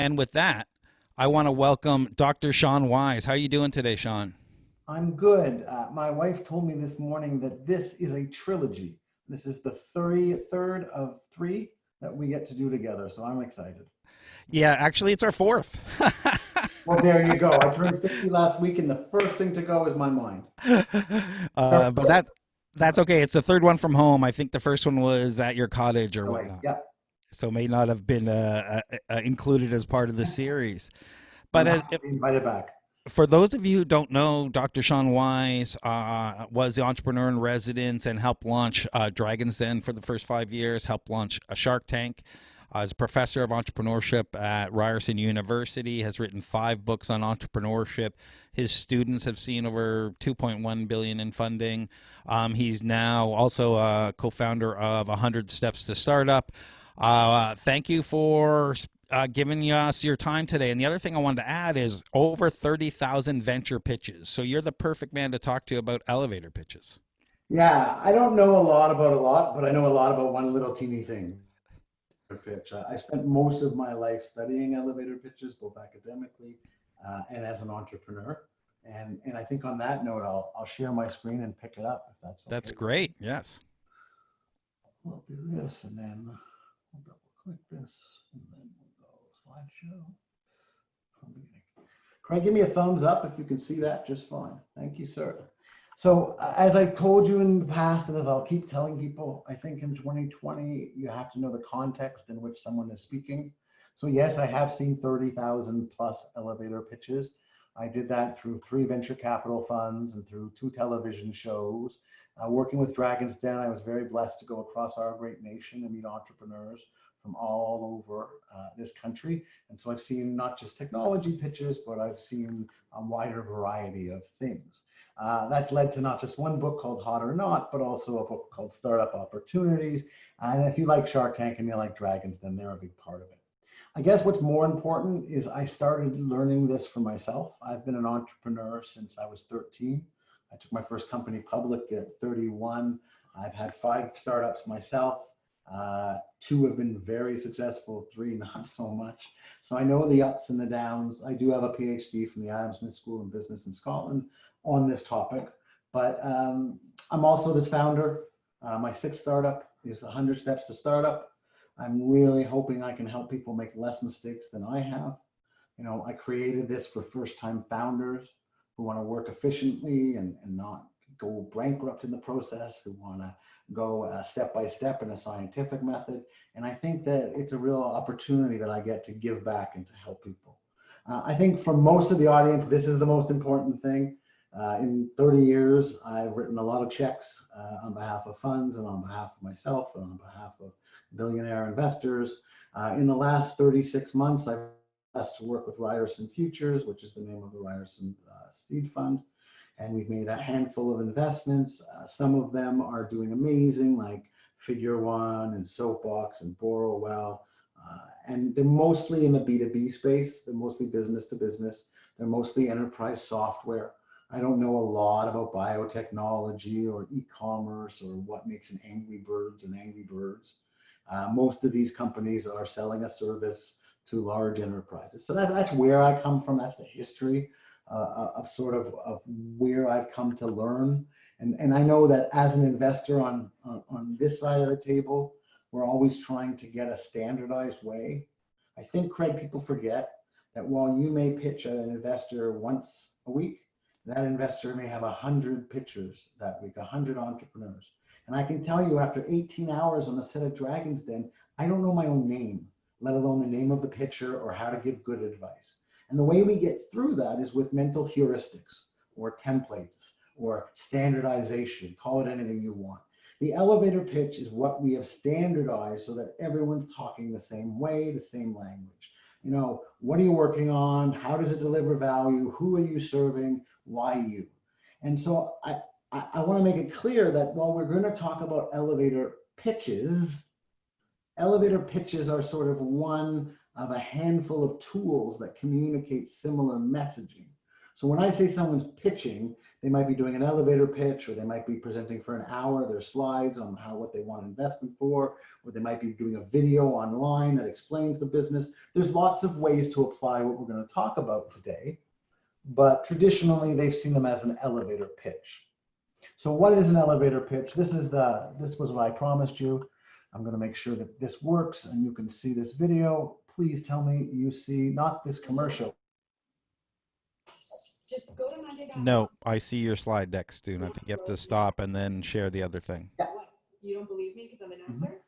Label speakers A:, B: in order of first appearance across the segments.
A: And with that, I want to welcome Dr. Sean Wise. How are you doing today, Sean?
B: I'm good. My wife told me this morning that this is a trilogy. This is the third of three that we get to do together. So I'm excited.
A: Yeah, actually, it's our fourth.
B: Well, there you go. I turned 50 last week, and the first thing to go is my mind.
A: But that's okay. It's the third one from home. I think the first one was at your cottage or
B: Like,
A: whatnot,
B: yeah,
A: so may not have been included as part of the series. But
B: I'm happy to be invited back.
A: for those of you who don't know, Dr. Sean Wise was the entrepreneur in residence and helped launch Dragon's Den for the first 5 years, helped launch a Shark Tank. Is a professor of entrepreneurship at Ryerson University, has written 5 books on entrepreneurship. His students have seen over 2.1 billion in funding. He's now also a co-founder of 100 Steps to Startup. Thank you for giving us your time today. And the other thing I wanted to add is over 30,000 venture pitches. So you're the perfect man to talk to about elevator pitches.
B: Yeah, I don't know a lot about a lot, but I know a lot about one little teeny thing. Pitch. I spent most of my life studying elevator pitches, both academically and as an entrepreneur. And I think on that note, I'll share my screen and pick it up if that's
A: That's
B: okay with you.
A: great. Yes.
B: We'll do this and then we'll double click this and then we'll go slideshow from beginning. Craig, give me a thumbs up if you can see that just fine. Thank you, sir. So as I've told you in the past, and as I'll keep telling people, I think in 2020, you have to know the context in which someone is speaking. So yes, I have seen 30,000 plus elevator pitches. I did that through 3 venture capital funds and through 2 television shows. Working with Dragon's Den, I was very blessed to go across our great nation and meet entrepreneurs from all over this country. And so I've seen not just technology pitches, but I've seen a wider variety of things. That's led to not just one book called Hot or Not, but also a book called Startup Opportunities. And if you like Shark Tank and you like Dragons, then they're a big part of it. I guess what's more important is I started learning this for myself. I've been an entrepreneur since I was 13. I took my first company public at 31. I've had 5 startups myself. 2 have been very successful, 3 not so much. So I know the ups and the downs. I do have a PhD from the Adam Smith School of Business in Scotland on this topic, but I'm also this founder. My 6th startup is 100 Steps to Startup. I'm really hoping I can help people make less mistakes than I have. You know, I created this for first-time founders who want to work efficiently and not go bankrupt in the process, who want to go step by step in a scientific method. And I think that it's a real opportunity that I get to give back and to help people. I think for most of the audience, this is the most important thing. In 30 years, I've written a lot of checks on behalf of funds and on behalf of myself and on behalf of billionaire investors. In the last 36 months, I've been asked to work with Ryerson Futures, which is the name of the Ryerson Seed Fund. And we've made a handful of investments. Some of them are doing amazing, like Figure One and Soapbox and Borrowwell. And they're mostly in the B2B space. They're mostly business to business. They're mostly enterprise software. I don't know a lot about biotechnology or e-commerce or what makes an Angry Birds an Angry Birds. Most of these companies are selling a service to large enterprises. So that's where I come from. That's the history of sort of where I've come to learn. And I know that as an investor on this side of the table, we're always trying to get a standardized way. I think, Craig, people forget that while you may pitch an investor once a week, that investor may have 100 pitchers that week, 100 entrepreneurs. And I can tell you after 18 hours on the set of Dragon's Den, I don't know my own name, let alone the name of the pitcher or how to give good advice. And the way we get through that is with mental heuristics or templates or standardization, call it anything you want. The elevator pitch is what we have standardized so that everyone's talking the same way, the same language. You know, what are you working on? How does it deliver value? Who are you serving? Why you? And so I want to make it clear that while we're going to talk about elevator pitches are sort of one of a handful of tools that communicate similar messaging. So when I say someone's pitching, they might be doing an elevator pitch, or they might be presenting for an hour their slides on what they want investment for, or they might be doing a video online that explains the business. There's lots of ways to apply what we're going to talk about today, but traditionally they've seen them as an elevator pitch. So what is an elevator pitch? This was what I promised you. I'm going to make sure that this works and you can see this video. Please tell me you see not this commercial.
C: Just go to Monday.com.
A: No, I see your slide deck, Stu. I think you have to stop and then share the other thing.
B: Yeah.
C: What? You don't believe me because I'm an actor?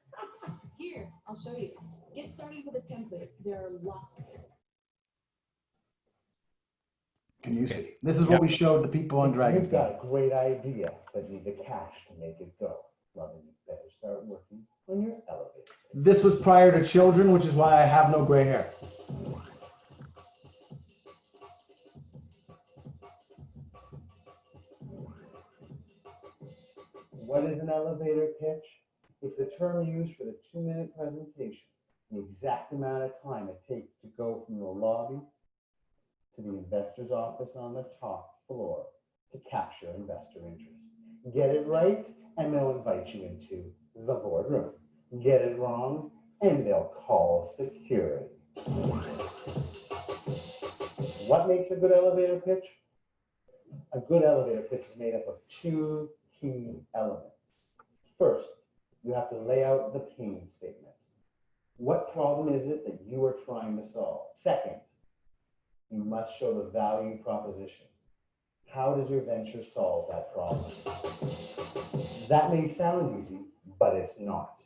C: Here, I'll show you. Get started with a template. There are lots of them.
B: Can you see? This is what we showed the people on Dragon's
D: You've got
B: Den.
D: a great idea, but need the cash to make it go. Well, then you better start working on your elevator.
B: This was prior to children, which is why I have no gray hair.
D: What is an elevator pitch? It's the term used for the 2-minute presentation, the exact amount of time it takes to go from the lobby to the investor's office on the top floor to capture investor interest. Get it right, and they'll invite you into the boardroom. Get it wrong, and they'll call security. What makes a good elevator pitch? A good elevator pitch is made up of 2 key elements. First, you have to lay out the pain statement. What problem is it that you are trying to solve? Second, you must show the value proposition. How does your venture solve that problem? That may sound easy, but it's not.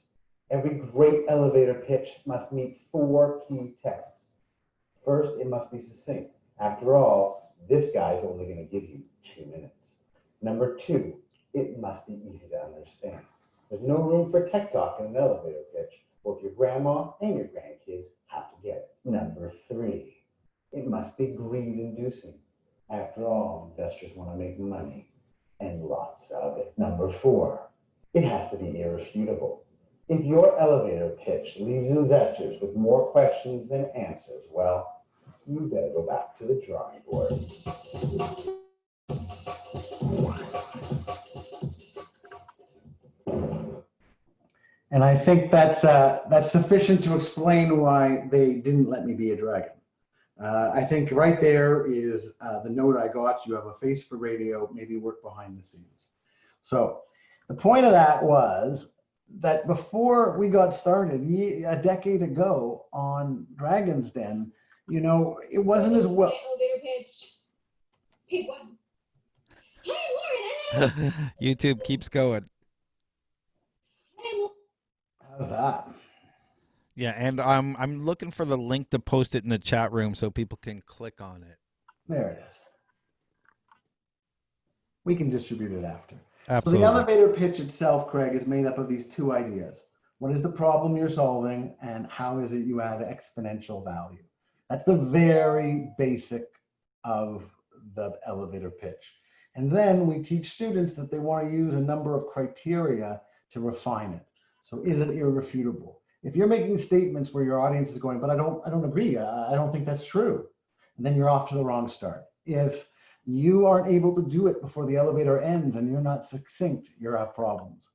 D: Every great elevator pitch must meet 4 key tests. First, it must be succinct. After all, this guy's only going to give you 2 minutes. Number 2, it must be easy to understand. There's no room for tech talk in an elevator pitch. Both your grandma and your grandkids have to get it. Number 3, it must be greed-inducing. After all, investors want to make money, and lots of it. Number 4, it has to be irrefutable. If your elevator pitch leaves investors with more questions than answers, well, you better go back to the drawing board.
B: And I think that's sufficient to explain why they didn't let me be a dragon. I think right there is the note I got. You have a face for radio, maybe work behind the scenes. So the point of that was that before we got started, a decade ago on Dragon's Den, you know, it wasn't as well.
C: Elevator pitch. Take 1. Hey, Lauren,
A: YouTube keeps going.
B: How's that?
A: Yeah, and I'm looking for the link to post it in the chat room so people can click on it.
B: There it is. We can distribute it after.
A: Absolutely.
B: So the elevator pitch itself, Craig, is made up of these 2 ideas. What is the problem you're solving, and how is it you add exponential value? That's the very basic of the elevator pitch. And then we teach students that they want to use a number of criteria to refine it. So is it irrefutable? If you're making statements where your audience is going, but I don't agree, I don't think that's true, then you're off to the wrong start. If you aren't able to do it before the elevator ends and you're not succinct, you have problems.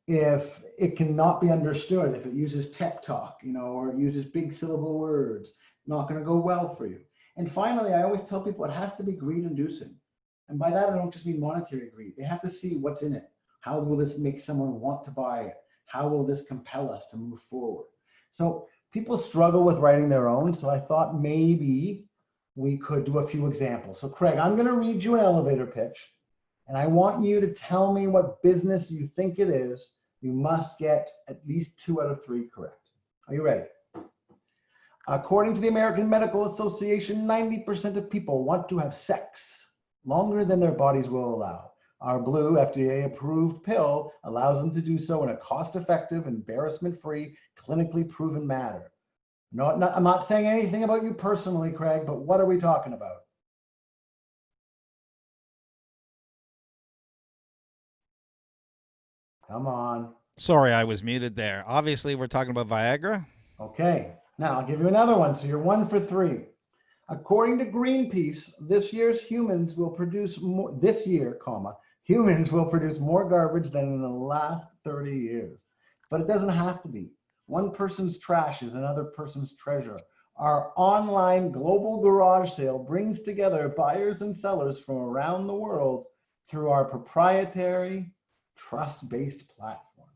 B: If it cannot be understood, if it uses tech talk, you know, or it uses big syllable words, not going to go well for you. And finally, I always tell people it has to be greed-inducing. And by that, I don't just mean monetary greed. They have to see what's in it. How will this make someone want to buy it? How will this compel us to move forward? So people struggle with writing their own. So I thought maybe we could do a few examples. So Craig, I'm going to read you an elevator pitch, and I want you to tell me what business you think it is. You must get at least 2 out of 3 correct. Are you ready? According to the American Medical Association, 90% of people want to have sex longer than their bodies will allow. Our blue FDA-approved pill allows them to do so in a cost-effective, embarrassment-free, clinically proven manner. I'm not saying anything about you personally, Craig, but what are we talking about? Come on.
A: Sorry, I was muted there. Obviously, we're talking about Viagra.
B: Okay, now I'll give you another one. So you're 1 for 3. According to Greenpeace, this year, humans will produce more garbage than in the last 30 years. But it doesn't have to be. One person's trash is another person's treasure. Our online global garage sale brings together buyers and sellers from around the world through our proprietary trust-based platform.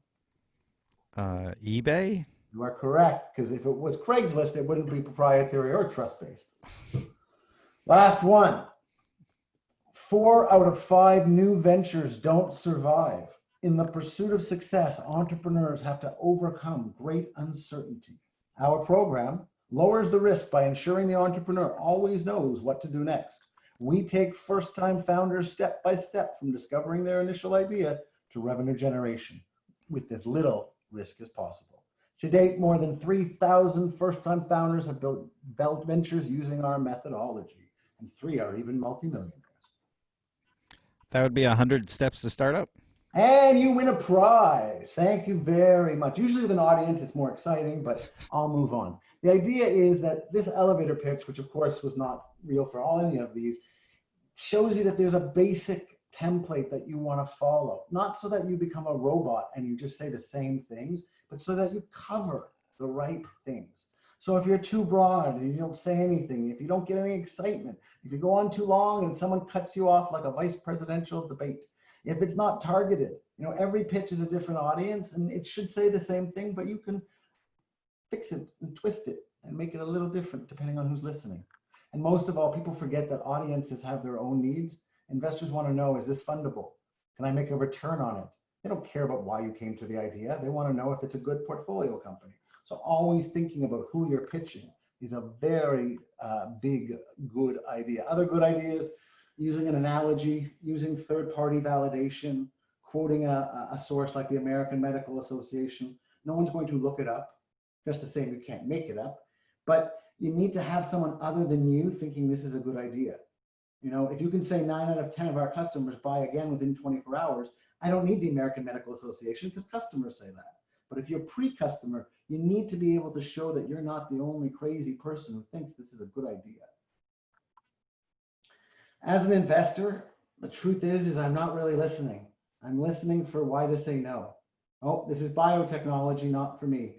A: eBay?
B: You are correct, because if it was Craigslist, it wouldn't be proprietary or trust-based. Last one. 4 out of 5 new ventures don't survive. In the pursuit of success, entrepreneurs have to overcome great uncertainty. Our program lowers the risk by ensuring the entrepreneur always knows what to do next. We take first-time founders step by step from discovering their initial idea to revenue generation with as little risk as possible. To date, more than 3,000 first-time founders have built ventures using our methodology, and 3 are even multimillionaires.
A: That would be 100 steps to startup.
B: And you win a prize. Thank you very much. Usually with an audience, it's more exciting, but I'll move on. The idea is that this elevator pitch, which of course was not real for any of these, shows you that there's a basic template that you want to follow. Not so that you become a robot and you just say the same things, but so that you cover the right things. So if you're too broad and you don't say anything, if you don't get any excitement, if you go on too long and someone cuts you off like a vice presidential debate, if it's not targeted, every pitch is a different audience and it should say the same thing, but you can fix it and twist it and make it a little different depending on who's listening. And most of all, people forget that audiences have their own needs. Investors want to know, is this fundable? Can I make a return on it? They don't care about why you came to the idea. They want to know if it's a good portfolio company. So always thinking about who you're pitching is a very big, good idea. Other good ideas, using an analogy, using third-party validation, quoting a source like the American Medical Association. No one's going to look it up. Just the same, you can't make it up. But you need to have someone other than you thinking this is a good idea. If you can say 9 out of 10 of our customers buy again within 24 hours, I don't need the American Medical Association because customers say that. But if you're pre-customer, you need to be able to show that you're not the only crazy person who thinks this is a good idea. As an investor, the truth is I'm not really listening. I'm listening for why to say no. Oh, this is biotechnology, not for me.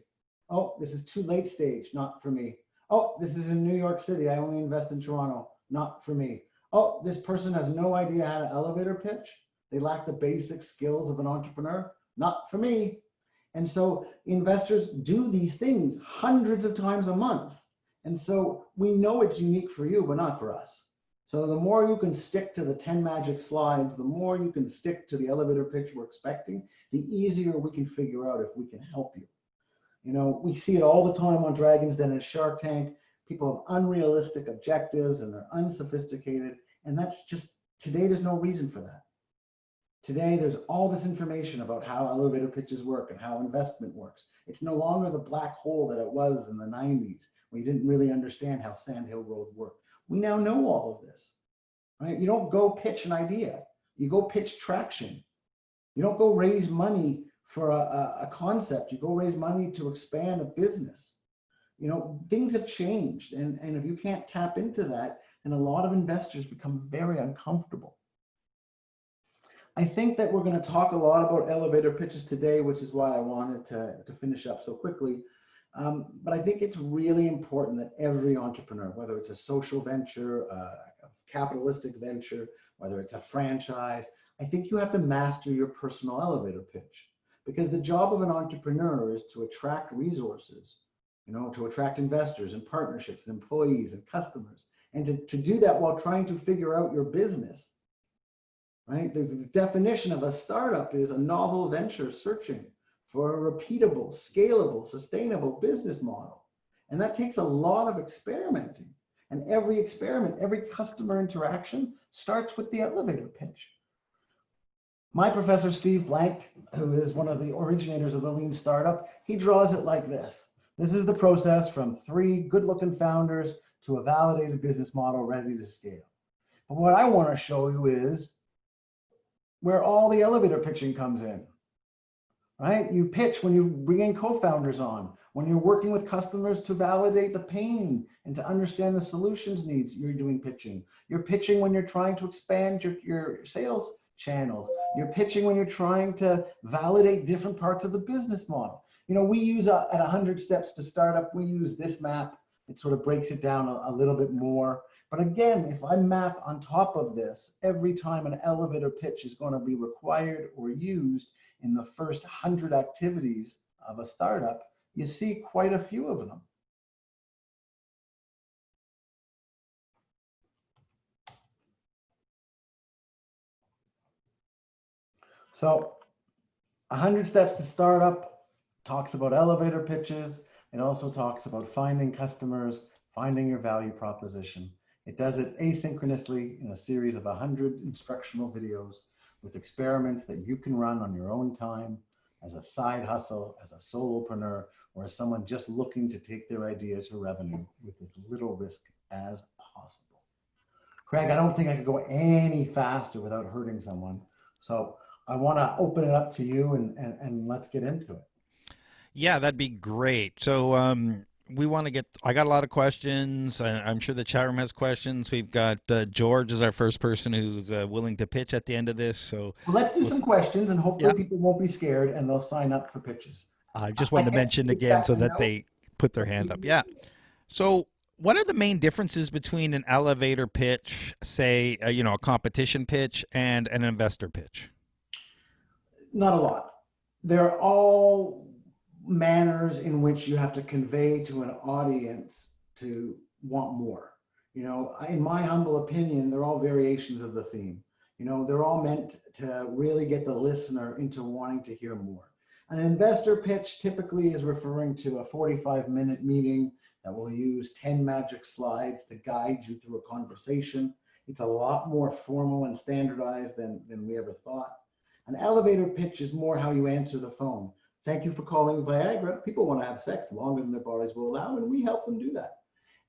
B: Oh, this is too late stage, not for me. Oh, this is in New York City. I only invest in Toronto, not for me. Oh, this person has no idea how to elevator pitch. They lack the basic skills of an entrepreneur, not for me. And so investors do these things hundreds of times a month. And so we know it's unique for you, but not for us. So the more you can stick to the 10 magic slides, the more you can stick to the elevator pitch we're expecting, the easier we can figure out if we can help you. We see it all the time on Dragon's Den and Shark Tank. People have unrealistic objectives and they're unsophisticated. And that's just, today there's no reason for that. Today, there's all this information about how elevator pitches work and how investment works. It's no longer the black hole that it was in the 90s, where you didn't really understand how Sand Hill Road worked. We now know all of this, right? You don't go pitch an idea. You go pitch traction. You don't go raise money for a concept. You go raise money to expand a business. Things have changed. And if you can't tap into that, then a lot of investors become very uncomfortable. I think that we're going to talk a lot about elevator pitches today, which is why I wanted to finish up so quickly. But I think it's really important that every entrepreneur, whether it's a social venture, a capitalistic venture, whether it's a franchise, I think you have to master your personal elevator pitch. Because the job of an entrepreneur is to attract resources, to attract investors and partnerships and employees and customers, and to do that while trying to figure out your business. Right? The definition of a startup is a novel venture searching for a repeatable, scalable, sustainable business model. And that takes a lot of experimenting. And every experiment, every customer interaction starts with the elevator pitch. My professor, Steve Blank, who is one of the originators of the Lean Startup, he draws it like this. This is the process from 3 good-looking founders to a validated business model ready to scale. But what I want to show you is where all the elevator pitching comes in, right? You pitch when you bring in co-founders on, When you're working with customers to validate the pain and to understand the solutions needs, you're doing pitching. You're pitching when you're trying to expand your sales channels. You're pitching when you're trying to validate different parts of the business model. You know, we use at 100 Steps to Startup, we use this map. It sort of breaks it down a little bit more. But again, if I map on top of this, every time an elevator pitch is going to be required or used in the first 100 activities of a startup, you see quite a few of them. So 100 Steps to Startup talks about elevator pitches. It also talks about finding customers, finding your value proposition. It does it asynchronously in a series of 100 instructional videos with experiments that you can run on your own time as a side hustle, as a solopreneur, or as someone just looking to take their ideas to revenue with as little risk as possible. Craig, I don't think I could go any faster without hurting someone. So I want to open it up to you and let's get into it.
A: Yeah, that'd be great. So we want to get, I got a lot of questions. I'm sure the chat room has questions. We've got George is our first person who's willing to pitch at the end of this. So
B: well, let's do some questions and hopefully
A: yeah.
B: People won't be scared and they'll sign up for pitches.
A: I just wanted to mention again so that they put their hand up. Yeah. So what are the main differences between an elevator pitch, say, a competition pitch and an investor pitch?
B: Not a lot. They're all manners in which you have to convey to an audience to want more. You know, in my humble opinion, they're all variations of the theme. You know, they're all meant to really get the listener into wanting to hear more. An investor pitch typically is referring to a 45-minute meeting that will use 10 magic slides to guide you through a conversation. It's a lot more formal and standardized than we ever thought. An elevator pitch is more how you answer the phone. Thank you for calling Viagra. People want to have sex longer than their bodies will allow, and we help them do that.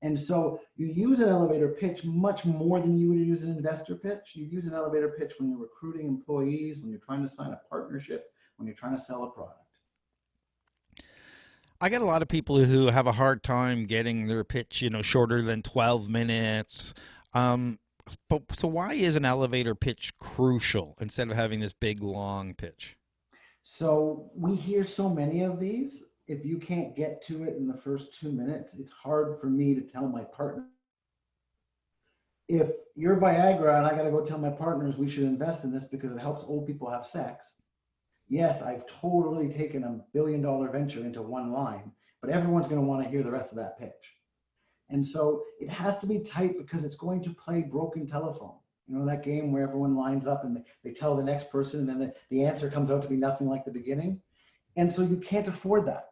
B: And so you use an elevator pitch much more than you would use an investor pitch. You use an elevator pitch when you're recruiting employees, when you're trying to sign a partnership, when you're trying to sell a product.
A: I get a lot of people who have a hard time getting their pitch, shorter than 12 minutes. So why is an elevator pitch crucial instead of having this big, long pitch?
B: So we hear so many of these. If you can't get to it in the first 2 minutes, it's hard for me to tell my partner. If you're Viagra and I got to go tell my partners we should invest in this because it helps old people have sex. Yes, I've totally taken $1 billion venture into one line, but everyone's going to want to hear the rest of that pitch. And so it has to be tight because it's going to play broken telephone. You know, that game where everyone lines up and they tell the next person and then the answer comes out to be nothing like the beginning. And so you can't afford that.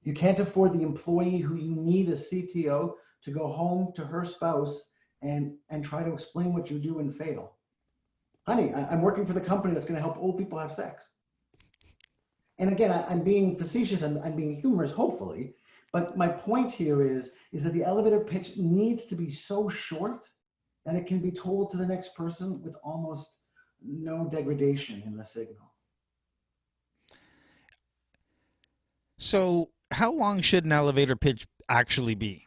B: You can't afford the employee who you need as CTO to go home to her spouse and try to explain what you do and fail. Honey, I'm working for the company that's going to help old people have sex. And again, I'm being facetious and I'm being humorous, hopefully. But my point here is that the elevator pitch needs to be so short that it can be told to the next person with almost no degradation in the signal.
A: So how long should an elevator pitch actually be?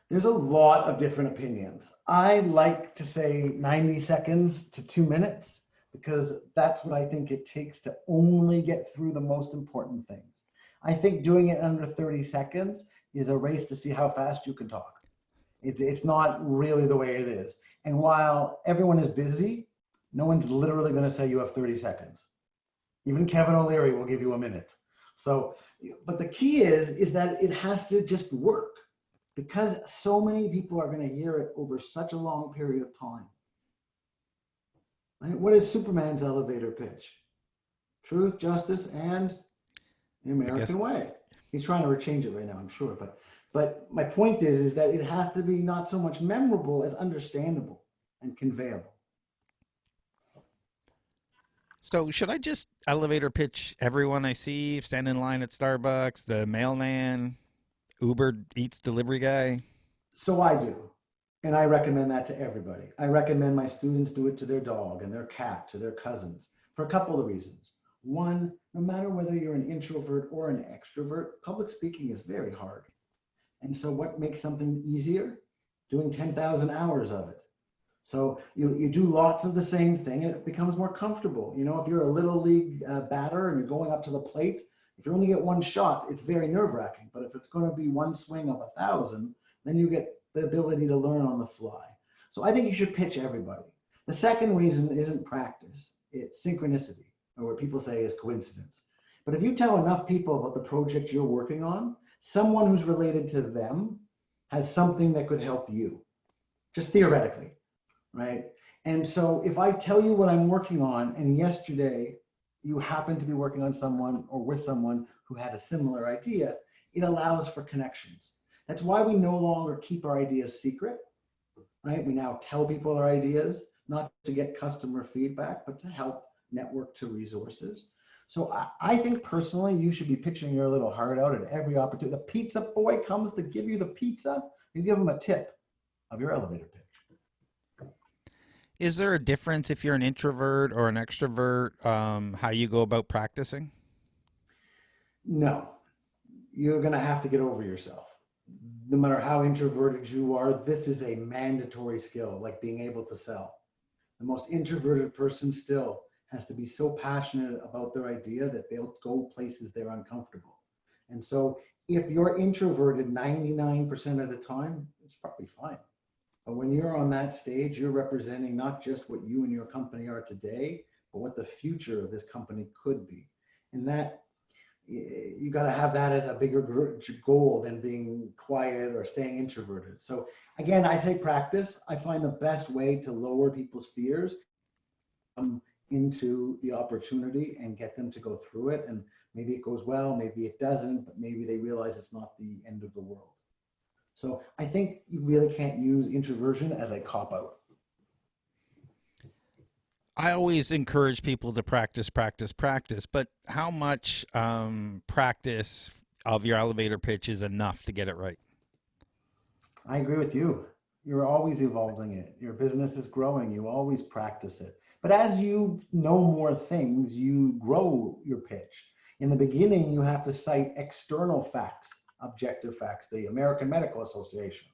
B: There's a lot of different opinions. I like to say 90 seconds to 2 minutes because that's what I think it takes to only get through the most important things. I think doing it under 30 seconds is a race to see how fast you can talk. It's not really the way it is. And while everyone is busy, no one's literally going to say you have 30 seconds. Even Kevin O'Leary will give you a minute. So, but the key is that it has to just work because so many people are going to hear it over such a long period of time. Right? What is Superman's elevator pitch? Truth, justice, and the American way. He's trying to change it right now, I'm sure. But my point is that it has to be not so much memorable as understandable and conveyable.
A: So should I just elevator pitch everyone I see, stand in line at Starbucks, the mailman, Uber Eats delivery guy?
B: So I do. And I recommend that to everybody. I recommend my students do it to their dog and their cat, to their cousins, for a couple of reasons. One, no matter whether you're an introvert or an extrovert, public speaking is very hard. And so what makes something easier? Doing 10,000 hours of it. So you do lots of the same thing and it becomes more comfortable. You know, if you're a little league batter and you're going up to the plate, if you only get one shot, it's very nerve wracking. But if it's going to be one swing of 1,000, then you get the ability to learn on the fly. So I think you should pitch everybody. The second reason isn't practice, it's synchronicity, or what people say is coincidence. But if you tell enough people about the project you're working on, someone who's related to them has something that could help you, just theoretically, right? And so if I tell you what I'm working on, and yesterday you happen to be working on someone or with someone who had a similar idea, it allows for connections. That's why we no longer keep our ideas secret, right? We now tell people our ideas, not to get customer feedback, but to help network to resources. So I think personally, you should be pitching your little heart out at every opportunity. The pizza boy comes to give you the pizza, you give him a tip of your elevator pitch.
A: Is there a difference if you're an introvert or an extrovert, how you go about practicing?
B: No, you're going to have to get over yourself. No matter how introverted you are, this is a mandatory skill, like being able to sell. The most introverted person still has to be so passionate about their idea that they'll go places they're uncomfortable. And so if you're introverted 99% of the time, it's probably fine. But when you're on that stage, you're representing not just what you and your company are today, but what the future of this company could be. And that you got to have that as a bigger goal than being quiet or staying introverted. So again, I say practice. I find the best way to lower people's fears into the opportunity and get them to go through it. And maybe it goes well, maybe it doesn't, but maybe they realize it's not the end of the world. So I think you really can't use introversion as a cop-out.
A: I always encourage people to practice, practice, practice, but how much practice of your elevator pitch is enough to get it right?
B: I agree with you. You're always evolving it. Your business is growing. You always practice it. But as you know more things, you grow your pitch. In the beginning, you have to cite external facts, objective facts, the American Medical Association.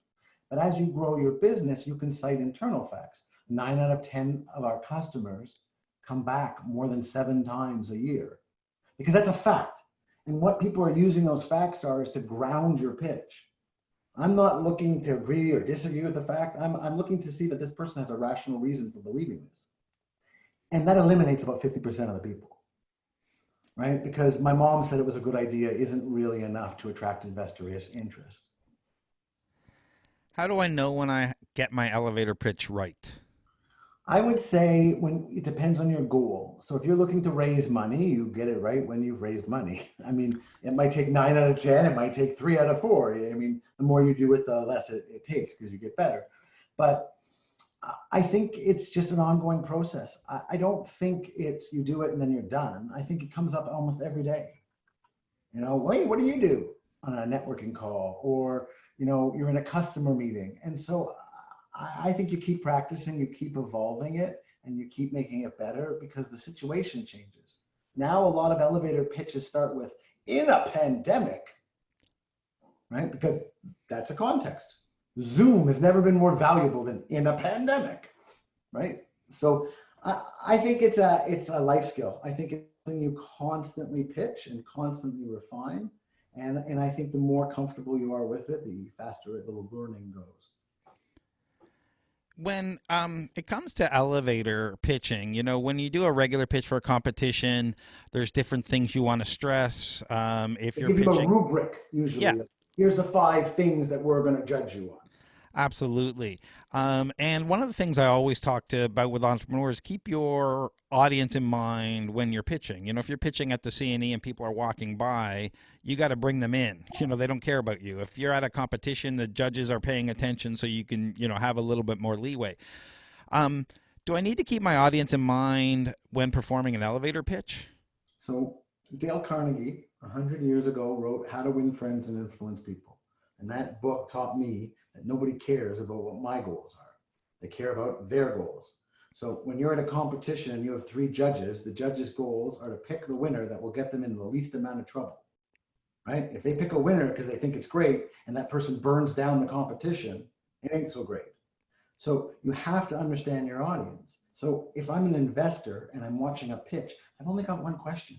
B: But as you grow your business, you can cite internal facts. 9 out of 10 of our customers come back more than 7 times a year, because that's a fact. And what people are using those facts are is to ground your pitch. I'm not looking to agree or disagree with the fact. I'm looking to see that this person has a rational reason for believing this. And that eliminates about 50% of the people, right? Because my mom said it was a good idea isn't really enough to attract investor interest.
A: How do I know when I get my elevator pitch right?
B: I would say when it depends on your goal. So if you're looking to raise money, you get it right when you've raised money. I mean, it might take 9 out of 10, it might take 3 out of 4. I mean, the more you do it, the less it takes because you get better. But I think it's just an ongoing process. I don't think it's you do it and then you're done. I think it comes up almost every day. You know, wait, what do you do on a networking call? Or, you know, you're in a customer meeting. And so I think you keep practicing, you keep evolving it, and you keep making it better because the situation changes. Now, a lot of elevator pitches start with in a pandemic, right? Because that's a context. Zoom has never been more valuable than in a pandemic, right? So I think it's a life skill. I think it's something you constantly pitch and constantly refine. And I think the more comfortable you are with it, the faster the learning goes.
A: When it comes to elevator pitching, you know, when you do a regular pitch for a competition, there's different things you want to stress. If
B: They
A: you're
B: give you a
A: pitching,
B: rubric usually.
A: yeah,
B: Here's the 5 things that we're going to judge you on.
A: absolutely. And one of the things I always about with entrepreneurs, keep your audience in mind when you're pitching. You know, if you're pitching at the CNE and people are walking by, you got to bring them in. You know, they don't care about you. If you're at a competition, the judges are paying attention so you can, you know, have a little bit more leeway. Do I need to keep my audience in mind when performing an elevator pitch?
B: So Dale Carnegie, 100 years ago, wrote How to Win Friends and Influence People. And that book taught me that nobody cares about what my goals are. They care about their goals. So when you're at a competition and you have 3 judges, the judges' goals are to pick the winner that will get them in the least amount of trouble, right? If they pick a winner because they think it's great and that person burns down the competition, it ain't so great. So you have to understand your audience. So if I'm an investor and I'm watching a pitch, I've only got one question.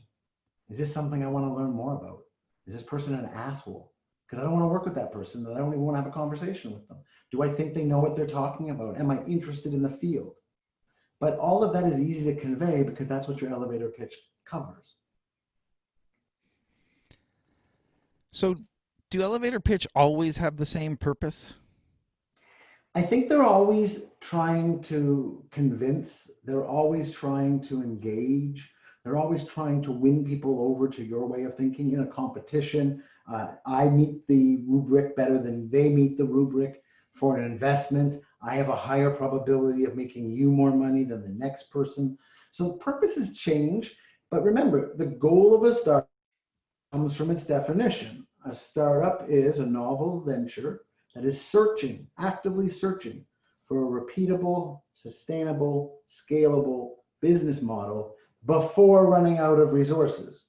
B: Is this something I want to learn more about? Is this person an asshole? Because I don't want to work with that person, and I don't even want to have a conversation with them. Do I think they know what they're talking about? Am I interested in the field? But all of that is easy to convey because that's what your elevator pitch covers.
A: So, do elevator pitch always have the same purpose?
B: I think they're always trying to convince, they're always trying to engage, they're always trying to win people over to your way of thinking in a competition. I meet the rubric better than they meet the rubric. For an investment, I have a higher probability of making you more money than the next person. So purposes change, but remember, the goal of a startup comes from its definition. A startup is a novel venture that is searching, actively searching for a repeatable, sustainable, scalable business model before running out of resources.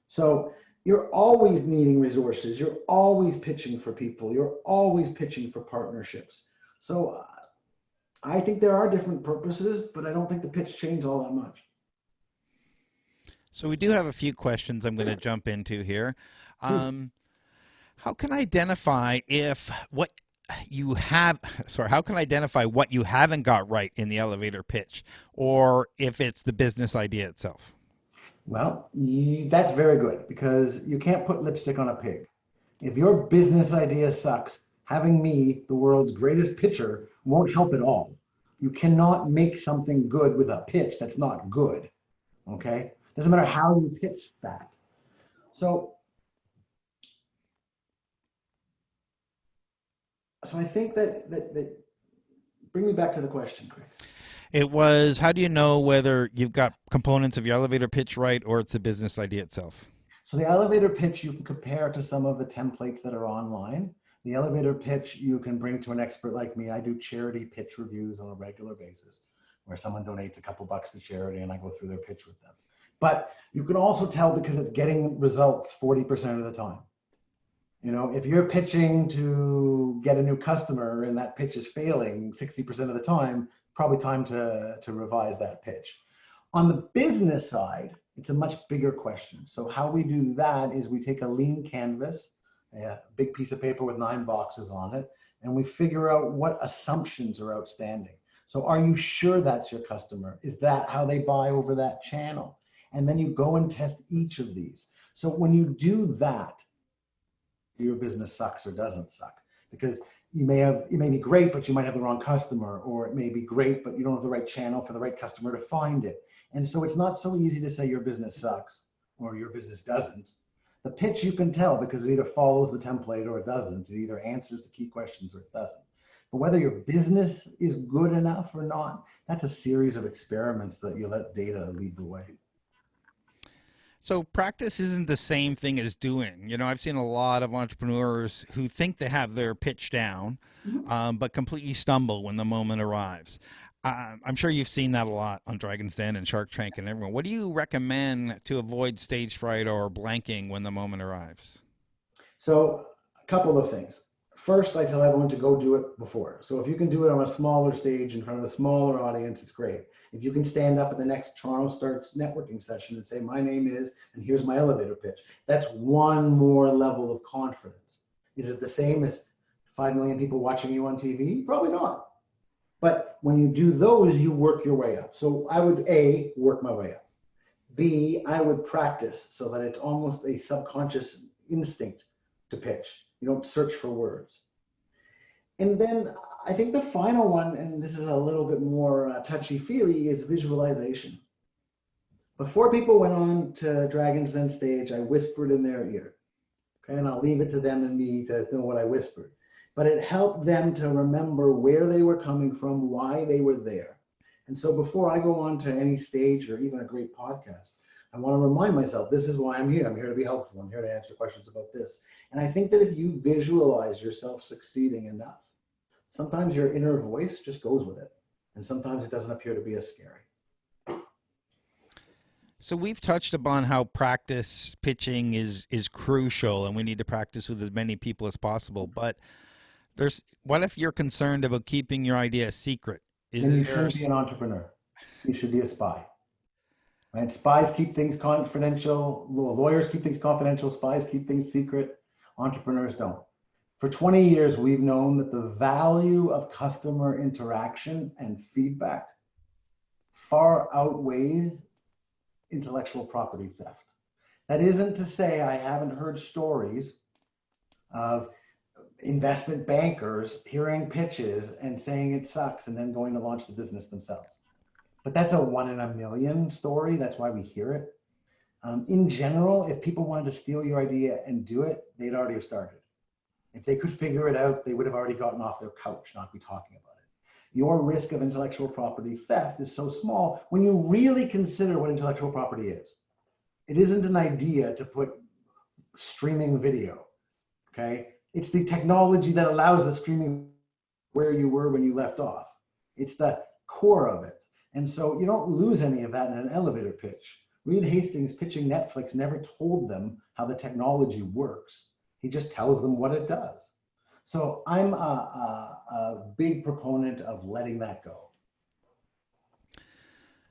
B: So you're always needing resources. You're always pitching for people. You're always pitching for partnerships. So I think there are different purposes, but I don't think the pitch changes all that much.
A: So we do have a few questions I'm going to jump into here. How can I identify if what you have, sorry, how can I identify what you haven't got right in the elevator pitch, or if it's the business idea itself?
B: Well, that's very good because you can't put lipstick on a pig. If your business idea sucks, having me, the world's greatest pitcher, won't help at all. You cannot make something good with a pitch that's not good. Okay? Doesn't matter how you pitch that. So I think that bring me back to the question, Craig.
A: It was, how do you know whether you've got components of your elevator pitch right or it's the business idea itself?
B: So the elevator pitch you can compare to some of the templates that are online. The elevator pitch you can bring to an expert like me. I do charity pitch reviews on a regular basis where someone donates a couple bucks to charity and I go through their pitch with them. But you can also tell because it's getting results 40% of the time. You know, if you're pitching to get a new customer and that pitch is failing 60% of the time, probably time to revise that pitch. On the business side, it's a much bigger question. So how we do that is we take a lean canvas, a big piece of paper with 9 boxes on it, and we figure out what assumptions are outstanding. So are you sure that's your customer? Is that how they buy over that channel? And then you go and test each of these. So when you do that, your business sucks or doesn't suck, because it may be great, but you might have the wrong customer, or it may be great, but you don't have the right channel for the right customer to find it. And so it's not so easy to say your business sucks or your business doesn't. The pitch you can tell because it either follows the template or it doesn't. It either answers the key questions or it doesn't. But whether your business is good enough or not, that's a series of experiments that you let data lead the way.
A: So practice isn't the same thing as doing. You know, I've seen a lot of entrepreneurs who think they have their pitch down, but completely stumble when the moment arrives. I'm sure you've seen that a lot on Dragon's Den and Shark Tank and everyone. What do you recommend to avoid stage fright or blanking when the moment arrives?
B: So a couple of things. First, I tell everyone to go do it before. So if you can do it on a smaller stage in front of a smaller audience, it's great. If you can stand up at the next TorontoStarts networking session and say, my name is, and here's my elevator pitch, that's one more level of confidence. Is it the same as 5 million people watching you on TV? Probably not. But when you do those, you work your way up. So I would A, work my way up. B, I would practice so that it's almost a subconscious instinct to pitch. You don't search for words. And then I think the final one, and this is a little bit more touchy-feely, is visualization. Before people went on to Dragon's Den stage, I whispered in their ear. Okay, and I'll leave it to them and me to know what I whispered. But it helped them to remember where they were coming from, why they were there. And so before I go on to any stage or even a great podcast, I want to remind myself, this is why I'm here. I'm here to be helpful. I'm here to answer questions about this. And I think that if you visualize yourself succeeding enough, sometimes your inner voice just goes with it. And sometimes it doesn't appear to be as scary.
A: So we've touched upon how practice pitching is crucial, and we need to practice with as many people as possible. But what if you're concerned about keeping your idea a secret?
B: Then you shouldn't be an entrepreneur. You should be a spy. Right? Spies keep things confidential. Lawyers keep things confidential. Spies keep things secret. Entrepreneurs don't. For 20 years, we've known that the value of customer interaction and feedback far outweighs intellectual property theft. That isn't to say I haven't heard stories of investment bankers hearing pitches and saying it sucks and then going to launch the business themselves. But that's a 1 in a million story. That's why we hear it. In general, if people wanted to steal your idea and do it, they'd already have started. If they could figure it out, they would have already gotten off their couch, not be talking about it. Your risk of intellectual property theft is so small when you really consider what intellectual property is. It isn't an idea to put streaming video, okay? It's the technology that allows the streaming where you were when you left off. It's the core of it. And so you don't lose any of that in an elevator pitch. Reed Hastings pitching Netflix never told them how the technology works. He just tells them what it does. So I'm a big proponent of letting that go.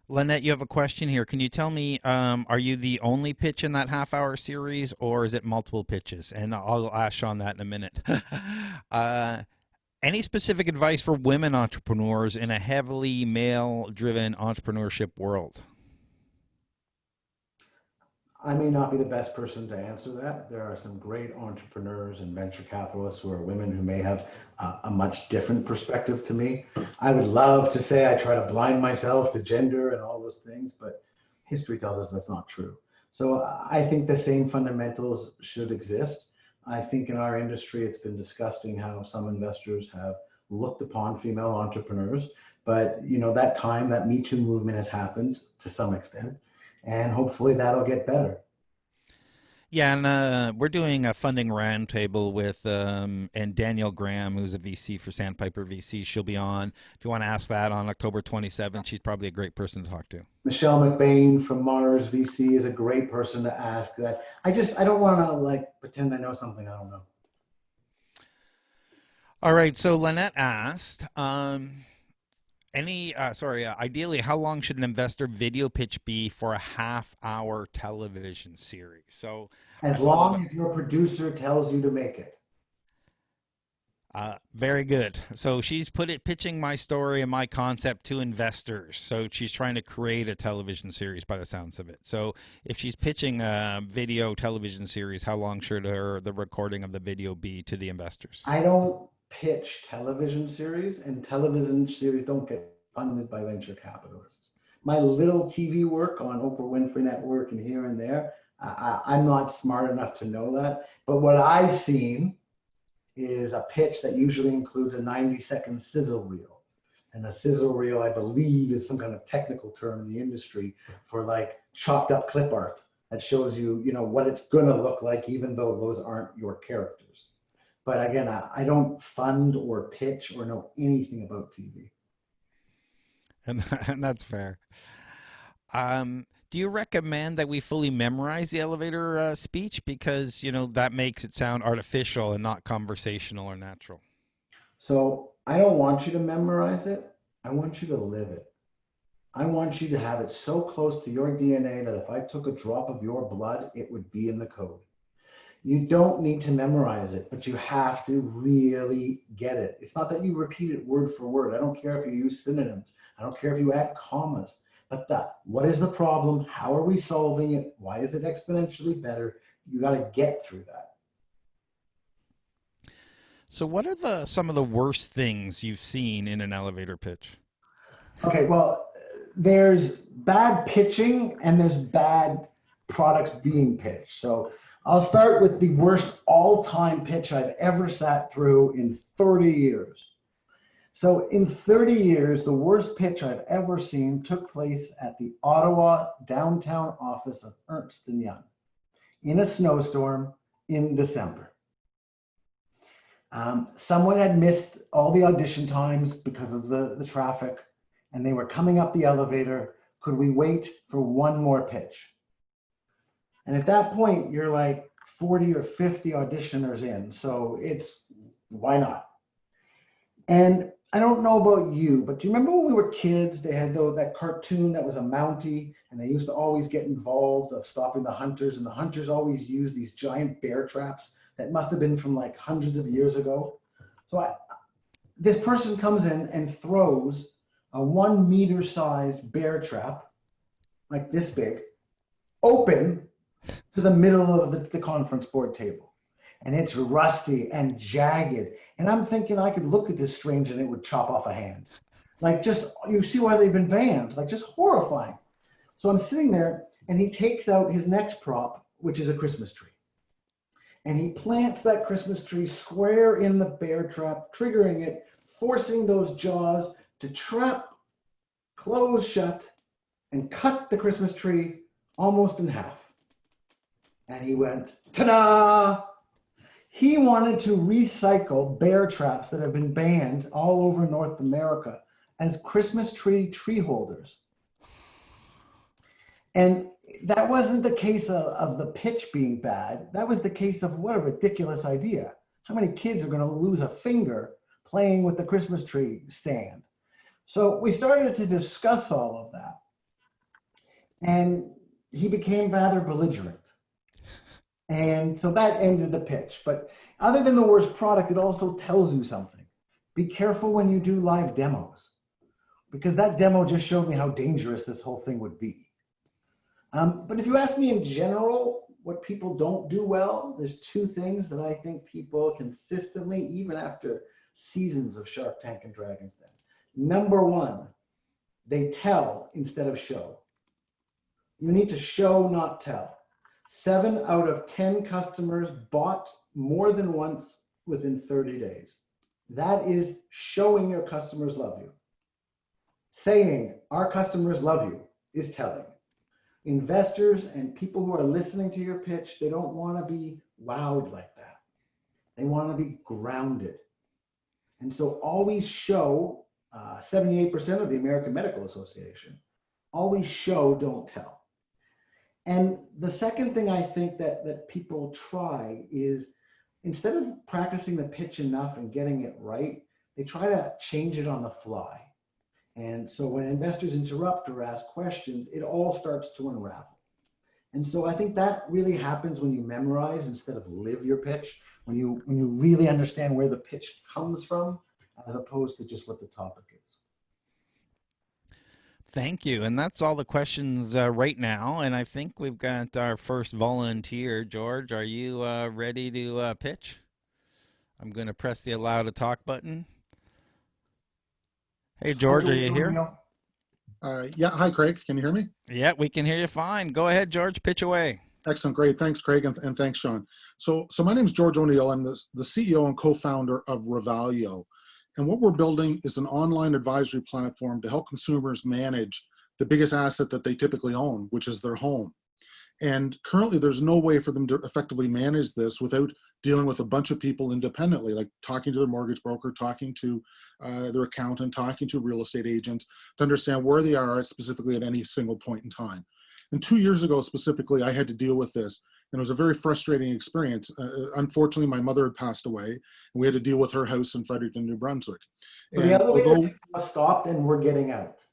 A: Lynette, you have a question here. Can you tell me, are you the only pitch in that half-hour series, or is it multiple pitches? And I'll ask Sean that in a minute. Any specific advice for women entrepreneurs in a heavily male-driven entrepreneurship world?
B: I may not be the best person to answer that. There are some great entrepreneurs and venture capitalists who are women who may have a much different perspective to me. I would love to say I try to blind myself to gender and all those things, but history tells us that's not true. So I think the same fundamentals should exist. I think in our industry, it's been disgusting how some investors have looked upon female entrepreneurs, but that time, that Me Too movement has happened to some extent. And hopefully that'll get better.
A: Yeah, and we're doing a funding roundtable with and Danielle Graham, who's a VC for Sandpiper VC. She'll be on. If you want to ask that on October 27th, she's probably a great person to talk to.
B: Michelle McBain from Mars VC is a great person to ask that. I don't want to pretend I know something I don't know.
A: All right, so Lynette asked, ideally, how long should an investor video pitch be for a half-hour television series? So,
B: as long as your producer tells you to make it.
A: Very good. So she's pitching my story and my concept to investors. So she's trying to create a television series by the sounds of it. So if she's pitching a video television series, how long should the recording of the video be to the investors?
B: I don't pitch television series, and television series don't get funded by venture capitalists. My little TV work on Oprah Winfrey Network and here and there, I'm not smart enough to know that. But what I've seen is a pitch that usually includes a 90-second sizzle reel. And a sizzle reel, I believe, is some kind of technical term in the industry for chopped up clip art that shows you, what it's going to look like, even though those aren't your characters. But again, I don't fund or pitch or know anything about TV.
A: And that's fair. Do you recommend that we fully memorize the elevator speech because, that makes it sound artificial and not conversational or natural?
B: So I don't want you to memorize it. I want you to live it. I want you to have it so close to your DNA that if I took a drop of your blood, it would be in the code. You don't need to memorize it, but you have to really get it. It's not that you repeat it word for word. I don't care if you use synonyms. I don't care if you add commas. But what is the problem? How are we solving it? Why is it exponentially better? You got to get through that.
A: So what are some of the worst things you've seen in an elevator pitch?
B: Okay, well, there's bad pitching and there's bad products being pitched. So I'll start with the worst all-time pitch I've ever sat through in 30 years. So in 30 years, the worst pitch I've ever seen took place at the Ottawa downtown office of Ernst & Young in a snowstorm in December. Someone had missed all the audition times because of the traffic, and they were coming up the elevator. Could we wait for one more pitch? And at that point, you're like 40 or 50 auditioners in. So it's, why not? And I don't know about you, but do you remember when we were kids, they had that cartoon that was a Mountie, and they used to always get involved of stopping the hunters, and the hunters always used these giant bear traps that must have been from like hundreds of years ago. So this person comes in and throws a 1 meter sized bear trap, like this big, open to the middle of the conference board table. And it's rusty and jagged. And I'm thinking I could look at this stranger and it would chop off a hand. Like, just, you see why they've been banned, like, just horrifying. So I'm sitting there and he takes out his next prop, which is a Christmas tree. And he plants that Christmas tree square in the bear trap, triggering it, forcing those jaws to trap, close shut, and cut the Christmas tree almost in half. And he went, ta-da! He wanted to recycle bear traps that have been banned all over North America as Christmas tree holders. And that wasn't the case of the pitch being bad. That was the case of what a ridiculous idea. How many kids are going to lose a finger playing with the Christmas tree stand? So we started to discuss all of that. And he became rather belligerent. And so that ended the pitch. But other than the worst product, it also tells you something. Be careful when you do live demos, because that demo just showed me how dangerous this whole thing would be. But if you ask me in general, what people don't do well, there's two things that I think people consistently, even after seasons of Shark Tank and Dragon's Den. Number one, they tell instead of show. You need to show, not tell. 7 out of 10 customers bought more than once within 30 days. That is showing your customers love you. Saying our customers love you is telling. Investors and people who are listening to your pitch, they don't want to be wowed like that. They want to be grounded. And so always show, 78% of the American Medical Association, always show, don't tell. And the second thing I think that people try is, instead of practicing the pitch enough and getting it right, they try to change it on the fly. And so when investors interrupt or ask questions, it all starts to unravel. And so I think that really happens when you memorize instead of live your pitch, when you really understand where the pitch comes from, as opposed to just what the topic is.
A: Thank you. And that's all the questions right now. And I think we've got our first volunteer. George, are you ready to pitch? I'm going to press the allow to talk button. Hey, George, are you here?
E: Yeah. Hi, Craig. Can you hear me?
A: Yeah, we can hear you fine. Go ahead, George. Pitch away.
E: Excellent. Great. Thanks, Craig. And thanks, Sean. So my name is George O'Neill. I'm the CEO and co-founder of Revalio. And what we're building is an online advisory platform to help consumers manage the biggest asset that they typically own, which is their home. And currently, there's no way for them to effectively manage this without dealing with a bunch of people independently, like talking to their mortgage broker, talking to their accountant, talking to a real estate agent to understand where they are specifically at any single point in time. And 2 years ago, specifically, I had to deal with this. And it was a very frustrating experience. Unfortunately, my mother had passed away, and we had to deal with her house in Fredericton, New Brunswick.
B: So the elevator stopped and we're getting out.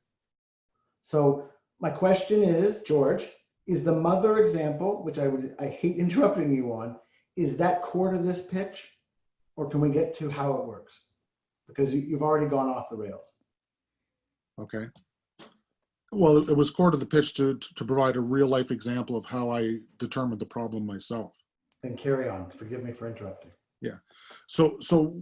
B: So my question is, George, is the mother example, which I hate interrupting you on, is that core to this pitch, or can we get to how it works? Because you've already gone off the rails.
E: Okay. Well, it was core to the pitch to provide a real life example of how I determined the problem myself.
B: Then carry on. Forgive me for interrupting.
E: Yeah. So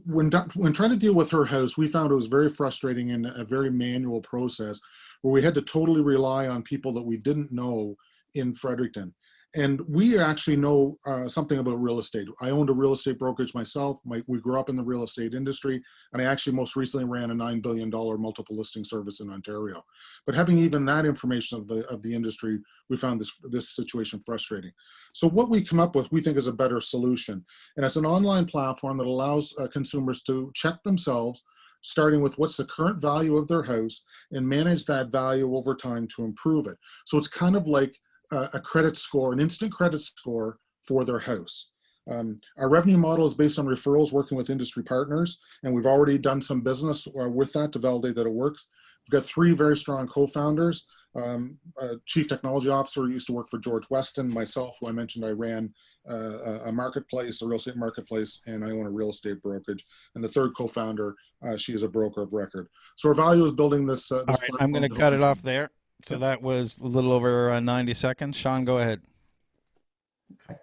E: when trying to deal with her house, we found it was very frustrating and a very manual process where we had to totally rely on people that we didn't know in Fredericton. And we actually know something about real estate. I owned a real estate brokerage myself. We grew up in the real estate industry, and I actually most recently ran a $9 billion multiple listing service in Ontario. But having even that information of the industry, we found this situation frustrating. So what we come up with, we think, is a better solution. And it's an online platform that allows consumers to check themselves starting with what's the current value of their house and manage that value over time to improve it. So it's kind of like a credit score, an instant credit score for their house. Our revenue model is based on referrals working with industry partners, and we've already done some business with that to validate that it works. We've got 3 very strong co-founders. A chief technology officer who used to work for George Weston, myself, who I mentioned I ran a marketplace, a real estate marketplace, and I own a real estate brokerage. And the third co-founder, she is a broker of record. So our value is building this.
A: All right, I'm going to cut it off there. So that was a little over 90 seconds. Sean, go ahead.
B: Okay.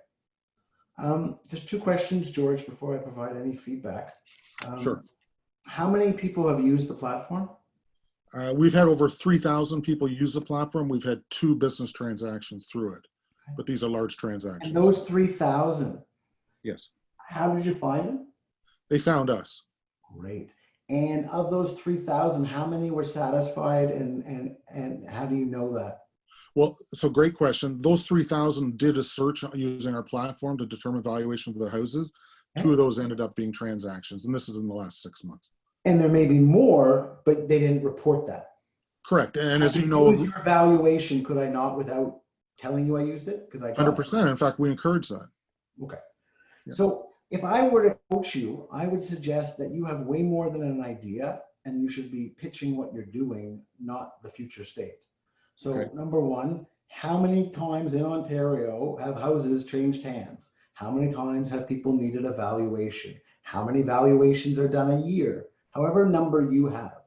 B: Just 2 questions, George, before I provide any feedback.
E: Sure.
B: How many people have used the platform?
E: We've had over 3,000 people use the platform. We've had 2 business transactions through it, but these are large transactions.
B: And those 3,000,
E: yes.
B: How did you find them?
E: They found us.
B: Great. And of those 3,000, how many were satisfied, and how do you know that?
E: Well, so great question. Those 3,000 did a search using our platform to determine valuation for their houses. Okay. 2 of those ended up being transactions, and this is in the last 6 months.
B: And there may be more, but they didn't report that.
E: Correct. And as you know,
B: use your valuation, could I not, without telling you I used it? Because I
E: 100%. In fact, we encourage that.
B: Okay.
E: Yeah.
B: So if I were to coach you, I would suggest that you have way more than an idea, and you should be pitching what you're doing, not the future state. So okay. Number 1, how many times in Ontario have houses changed hands? How many times have people needed a valuation? How many valuations are done a year? However number you have.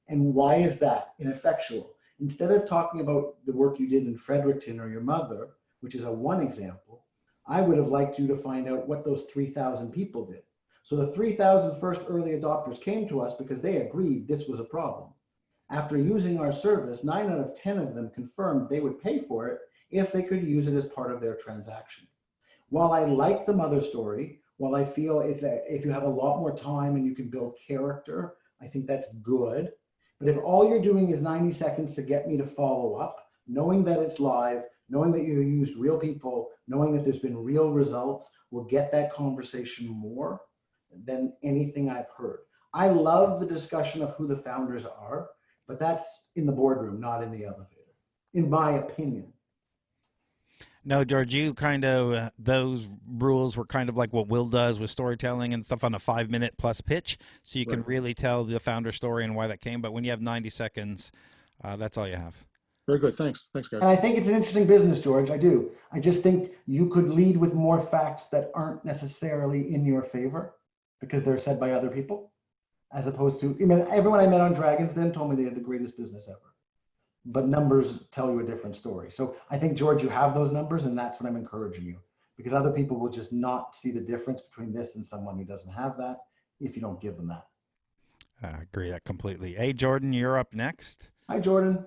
B: And why is that ineffectual? Instead of talking about the work you did in Fredericton or your mother, which is a 1 example, I would have liked you to find out what those 3,000 people did. So the 3,000 first early adopters came to us because they agreed this was a problem. After using our service, 9 out of 10 of them confirmed they would pay for it if they could use it as part of their transaction. While I like the mother story, while I feel if you have a lot more time and you can build character, I think that's good. But if all you're doing is 90 seconds to get me to follow up, knowing that it's live, knowing that you used real people, knowing that there's been real results, will get that conversation more than anything I've heard. I love the discussion of who the founders are, but that's in the boardroom, not in the elevator, in my opinion.
A: No, George, you kind of, those rules were kind of like what Will does with storytelling and stuff on a 5-minute plus pitch. So you can really tell the founder story and why that came. But when you have 90 seconds, that's all you have.
E: Very good. Thanks. Thanks, guys.
B: And I think it's an interesting business, George. I do. I just think you could lead with more facts that aren't necessarily in your favor because they're said by other people, as opposed to, everyone I met on Dragon's Den told me they had the greatest business ever. But numbers tell you a different story. So I think, George, you have those numbers, and that's what I'm encouraging you, because other people will just not see the difference between this and someone who doesn't have that if you don't give them that.
A: I agree that completely. Hey, Jordan, you're up next.
B: Hi, Jordan.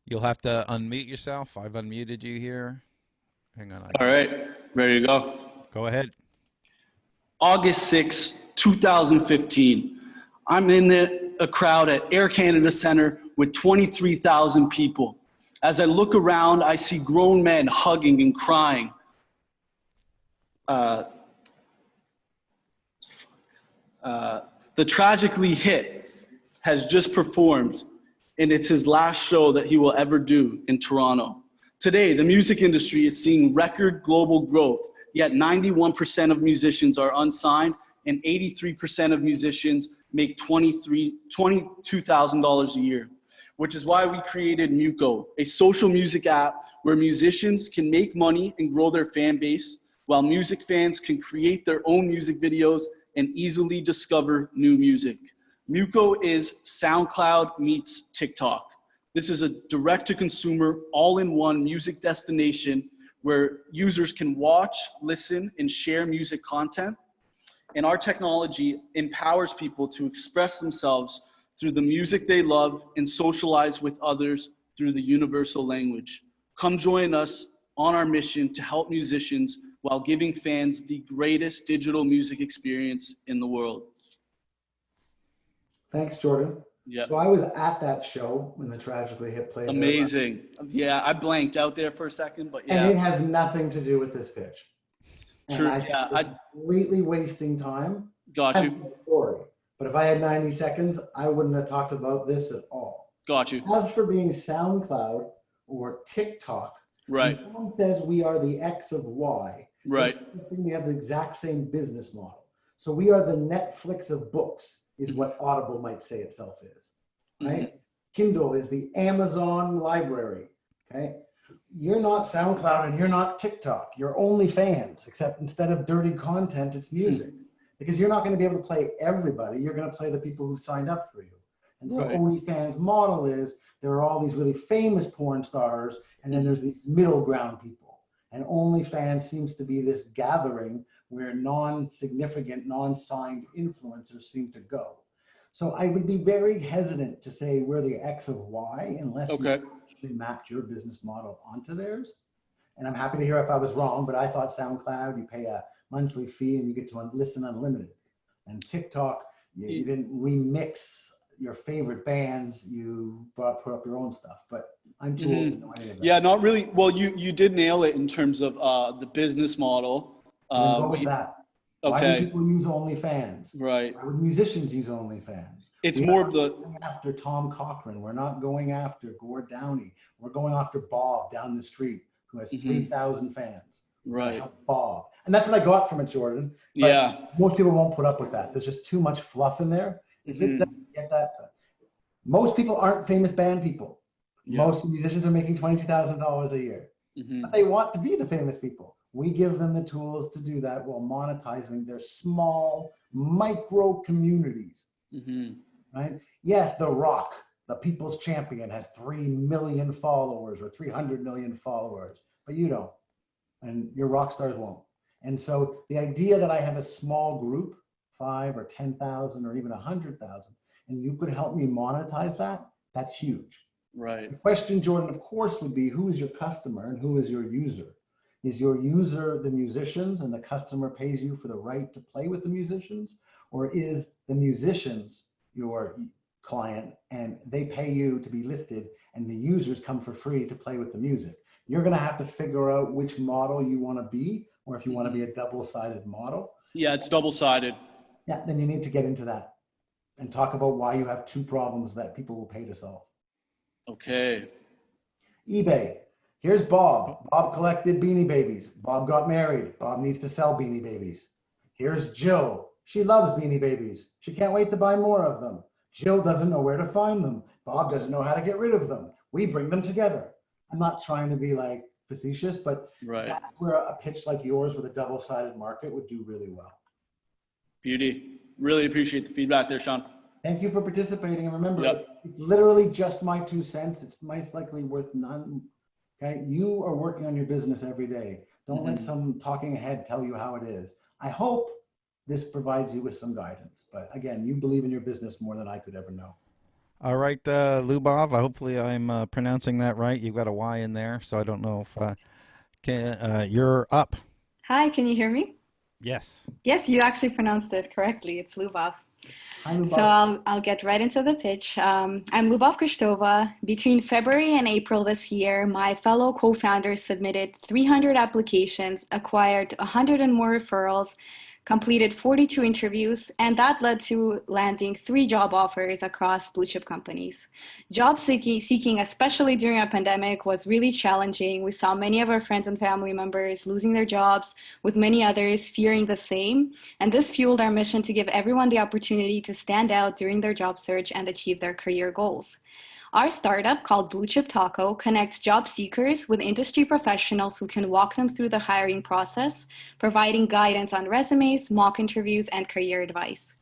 A: You'll have to unmute yourself. I've unmuted you here. Hang on.
F: All right, ready to go.
A: Go ahead.
F: August 6, 2015. I'm in a crowd at Air Canada Centre with 23,000 people. As I look around, I see grown men hugging and crying. The Tragically Hit has just performed, and it's his last show that he will ever do in Toronto. Today, the music industry is seeing record global growth, yet 91% of musicians are unsigned, and 83% of musicians make $22,000 a year, which is why we created Muco, a social music app where musicians can make money and grow their fan base, while music fans can create their own music videos and easily discover new music. Muco is SoundCloud meets TikTok. This is a direct-to-consumer, all-in-one music destination where users can watch, listen, and share music content. And our technology empowers people to express themselves through the music they love and socialize with others through the universal language. Come join us on our mission to help musicians while giving fans the greatest digital music experience in the world.
B: Thanks, Jordan.
F: Yeah.
B: So I was at that show when the Tragically Hit played.
F: Amazing. Yeah, I blanked out there for a second, but yeah.
B: And it has nothing to do with this pitch.
F: True.
B: And
F: yeah,
B: completely wasting time.
F: Got you.
B: Story. But if I had 90 seconds, I wouldn't have talked about this at all.
F: Got you.
B: As for being SoundCloud or TikTok, when
F: Right.
B: someone says we are the X of Y,
F: Right.
B: they're suggesting we have the exact same business model. So we are the Netflix of books, is what Audible might say itself is, right? Kindle is the Amazon library, okay? You're not SoundCloud and you're not TikTok. You're OnlyFans, except instead of dirty content, it's music. Because you're not going to be able to play everybody. You're going to play the people who signed up for you. And so
F: Right.
B: OnlyFans model is there are all these really famous porn stars, and then there's these middle ground people. And OnlyFans seems to be this gathering where non-significant, non-signed influencers seem to go. So I would be very hesitant to say we're the X of Y unless you actually mapped your business model onto theirs. And I'm happy to hear if I was wrong, but I thought SoundCloud, you pay a monthly fee and you get to listen unlimited. And TikTok, you didn't remix your favorite bands, you put up your own stuff. But I'm too old to know any of that.
F: Yeah, not really. Well, you did nail it in terms of the business model.
B: So then go with that. Why do people use OnlyFans?
F: Right.
B: Why would musicians use OnlyFans?
F: It's more of the
B: going after Tom Cochran. We're not going after Gord Downey. We're going after Bob down the street who has 3,000 fans.
F: right.
B: Bob. And that's what I got from it, Jordan. But
F: Yeah.
B: most people won't put up with that. There's just too much fluff in there. If it doesn't get that, most people aren't famous band people.
F: Yeah.
B: Most musicians are making $22,000 a year. But they want to be the famous people. We give them the tools to do that while monetizing their small micro communities. Right? Yes, The Rock, the people's champion, has 3 million followers or 300 million followers, but you don't, and your rock stars won't. And so the idea that I have a small group, 5 or 10,000 or even 100,000, and you could help me monetize that, that's huge.
F: Right.
B: The question, Jordan, of course, would be who is your customer and who is your user? Is your user the musicians and the customer pays you for the right to play with the musicians? Or is the musicians your client and they pay you to be listed and the users come for free to play with the music? You're going to have to figure out which model you want to be, or if you want to be a double-sided model.
F: Yeah, it's double-sided.
B: Yeah, then you need to get into that and talk about why you have two problems that people will pay to solve.
F: Okay.
B: eBay. Here's Bob. Bob collected Beanie Babies. Bob got married. Bob needs to sell Beanie Babies. Here's Jill. She loves Beanie Babies. She can't wait to buy more of them. Jill doesn't know where to find them. Bob doesn't know how to get rid of them. We bring them together. I'm not trying to be like facetious, but that's where a pitch like yours with a double-sided market would do really well.
F: Beauty. Really appreciate the feedback there, Sean.
B: Thank you for participating. And remember, it's literally just my 2 cents. It's most likely worth none. Okay, you are working on your business every day. Don't let some talking head tell you how it is. I hope this provides you with some guidance. But again, you believe in your business more than I could ever know.
A: All right, Lubov, hopefully I'm pronouncing that right. You've got a Y in there, so I don't know if you're up.
G: Hi, can you hear me?
A: Yes.
G: Yes, you actually pronounced it correctly. It's Lubov.
B: Hi, Lubov.
G: So I'll get right into the pitch. I'm Lubov Kostova. Between February and April this year, my fellow co-founders submitted 300 applications, acquired 100 and more referrals, completed 42 interviews, and that led to landing 3 job offers across blue chip companies. Job seeking, especially during a pandemic, was really challenging. We saw many of our friends and family members losing their jobs, with many others fearing the same. And this fueled our mission to give everyone the opportunity to stand out during their job search and achieve their career goals. Our startup, called Blue Chip Taco, connects job seekers with industry professionals who can walk them through the hiring process, providing guidance on resumes, mock interviews, and career advice.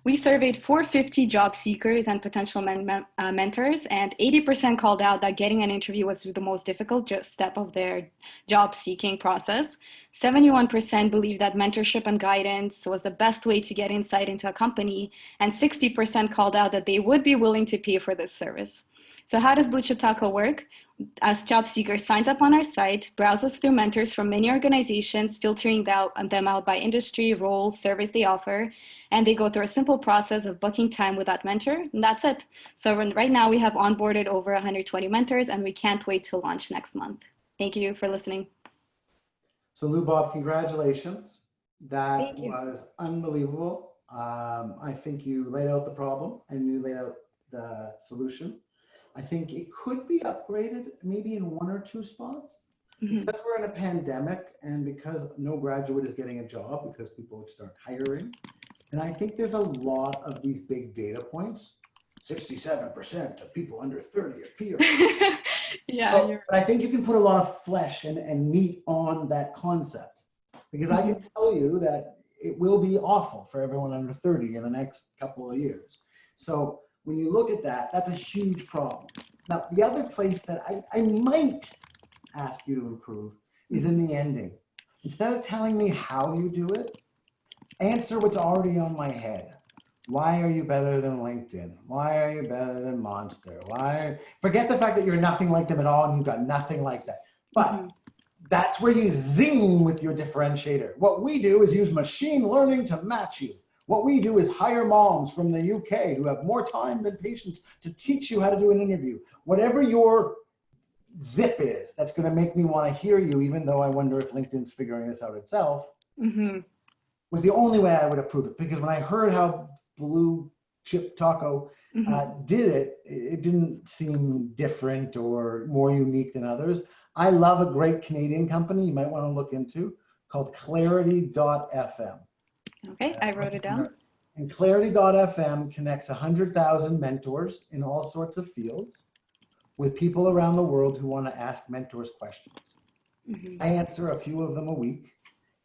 G: We surveyed 450 job seekers and potential mentors, and 80% called out that getting an interview was the most difficult step of their job seeking process. 71% believed that mentorship and guidance was the best way to get insight into a company, and 60% called out that they would be willing to pay for this service. So how does Blue Chip Taco work? As job seekers signs up on our site, browses through mentors from many organizations, filtering them out by industry, role, service they offer, and they go through a simple process of booking time with that mentor, and that's it. So right now we have onboarded over 120 mentors, and we can't wait to launch next month. Thank you for listening.
B: So Lubov, congratulations. That was unbelievable. I think you laid out the problem and you laid out the solution. I think it could be upgraded maybe in one or two spots.
G: Mhm.
B: Because we're in a pandemic and because no graduate is getting a job because people start hiring. And I think there's a lot of these big data points. 67% of people under 30 are fearful.
G: Yeah,
B: So,
G: you're
B: but I think you can put a lot of flesh and meat on that concept because I can tell you that it will be awful for everyone under 30 in the next couple of years. So when you look at that, that's a huge problem. Now, the other place that I might ask you to improve is in the ending. Instead of telling me how you do it, answer what's already on my head. Why are you better than LinkedIn? Why are you better than Monster? Forget the fact that you're nothing like them at all and you've got nothing like that. But that's where you zing with your differentiator. What we do is use machine learning to match you. What we do is hire moms from the UK who have more time than patience to teach you how to do an interview. Whatever your zip is, that's going to make me want to hear you, even though I wonder if LinkedIn's figuring this out itself, was the only way I would approve it. Because when I heard how Blue Chip Taco did it, it didn't seem different or more unique than others. I love a great Canadian company you might want to look into called Clarity.fm.
G: Okay, I wrote it down.
B: And Clarity.fm connects 100,000 mentors in all sorts of fields with people around the world who want to ask mentors questions. I answer a few of them a week.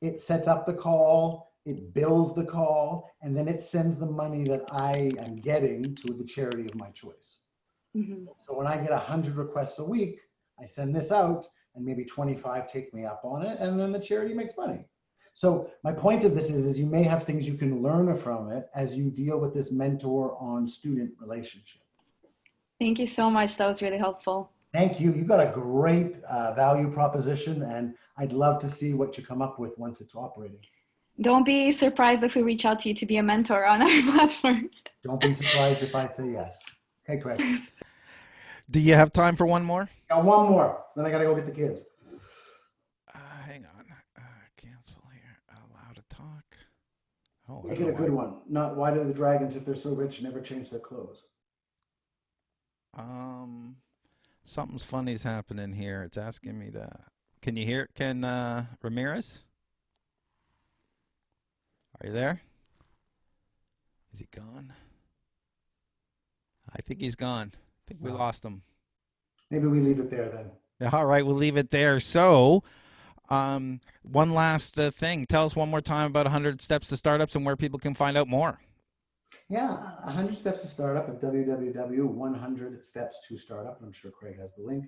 B: It sets up the call, it bills the call, and then it sends the money that I am getting to the charity of my choice. So when I get 100 requests a week, I send this out and maybe 25 take me up on it, and then the charity makes money. So my point of this is you may have things you can learn from it as you deal with this mentor on student relationship.
G: Thank you so much. That was really helpful.
B: Thank you. You got a great value proposition, and I'd love to see what you come up with once it's operating.
G: Don't be surprised if we reach out to you to be a mentor on our platform.
B: Don't be surprised if I say yes. Okay, Craig.
A: Do you have time for one more?
B: Got one more, then I got to go get the kids.
A: Hang on. Cancel here. Allow to talk. Oh, I
B: Make
A: don't
B: it a
A: know
B: good
A: why.
B: one. Not why do the dragons, if they're so rich, never change their clothes?
A: Something's funny's happening here. It's asking me to. Can you hear it? Can Ramirez? Are you there? Is he gone? I think he's gone. I think we lost him.
B: Maybe we leave it there then.
A: Yeah, all right, we'll leave it there. So, one last thing. Tell us one more time about 100 Steps to Startups and where people can find out more.
B: Yeah, 100 Steps to Startup at www.100steps2startup. I'm sure Craig has the link.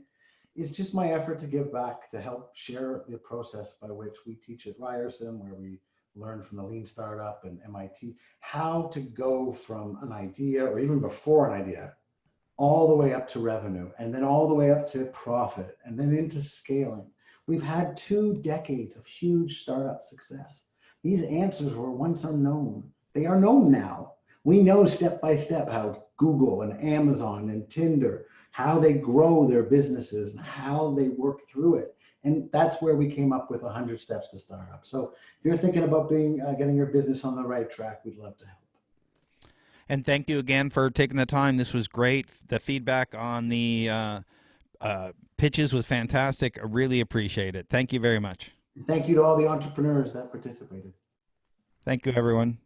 B: Is just my effort to give back, to help share the process by which we teach at Ryerson, where we learn from the Lean Startup and MIT, how to go from an idea or even before an idea all the way up to revenue and then all the way up to profit and then into scaling. We've had 2 decades of huge startup success. These answers were once unknown. They are known now. We know step by step how Google and Amazon and Tinder, how they grow their businesses and how they work through it. And that's where we came up with 100 Steps to Startup. So if you're thinking about getting your business on the right track, we'd love to help.
A: And thank you again for taking the time. This was great. The feedback on the pitches was fantastic. I really appreciate it. Thank you very much.
B: And thank you to all the entrepreneurs that participated.
A: Thank you, everyone.